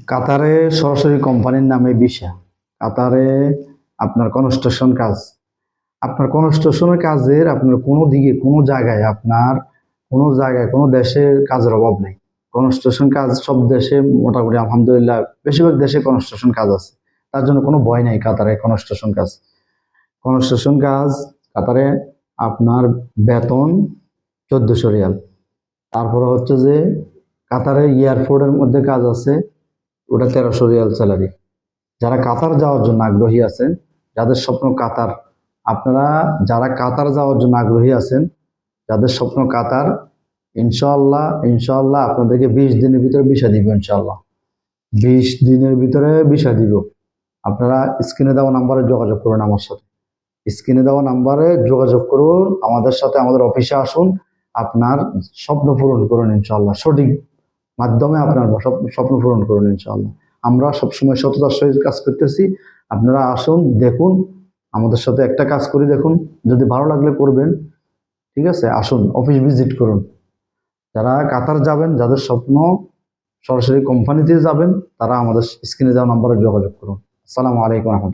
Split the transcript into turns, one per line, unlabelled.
কাতারে সরাসরি কোম্পানির নামে ভিসা। কাতারে আপনার কনস্ট্রাকশন কাজ, আপনার কনস্ট্রাকশনের কাজের আপনার কোনো দিকে কোনো জায়গায় আপনার কোনো জায়গায় কোনো দেশের কাজের অভাব নেই। কনস্ট্রাকশন কাজ সব দেশে মোটামুটি আলহামদুলিল্লাহ বেশিরভাগ দেশে কনস্ট্রাকশন কাজ আছে। তার জন্য কোনো ভয় নেই কাতারে কনস্ট্রাকশন কাজ। কনস্ট্রাকশন কাজ কাতারে আপনার বেতন 1400 রিয়াল। তারপরে হচ্ছে যে কাতারে এয়ারপোর্টের মধ্যে কাজ আছে, ওটা 1300 রিয়াল স্যালারি। যারা কাতার যাওয়ার জন্য আগ্রহী আছেন, যাদের স্বপ্ন কাতার, আপনারা যারা কাতার যাওয়ার জন্য আগ্রহী আছেন, যাদের স্বপ্ন কাতার, ইনশাআল্লাহ ইনশাআল্লাহ আপনাদেরকে 20 দিনের ভিতরে ভিসা দিব। ইনশাআল্লাহ 20 দিনের ভিতরে ভিসা দিব। আপনারা স্ক্রিনে দেওয়া নাম্বারে যোগাযোগ করুন আমার সাথে। স্ক্রিনে দেওয়া নাম্বারে যোগাযোগ করুন, আমাদের সাথে আমাদের অফিসে আসুন, আপনার স্বপ্ন পূরণ করুন ইনশাআল্লাহ। সঠিক মাধ্যমে আপনার স্বপ্ন পূরণ করুন ইনশাআল্লাহ। আমরা সবসময় সততার সহিত কাজ করতেছি। আপনারা আসুন, দেখুন, আমাদের সাথে একটা কাজ করে দেখুন, যদি ভালো লাগলে করবেন। ঠিক আছে, আসুন অফিস ভিজিট করুন। যারা কাতার যাবেন, যাদের স্বপ্ন সরাসরি কোম্পানিতে যাবেন, তারা আমাদের স্ক্রিনে দেওয়া নাম্বারে যোগাযোগ করুন। আসসালামু আলাইকুম।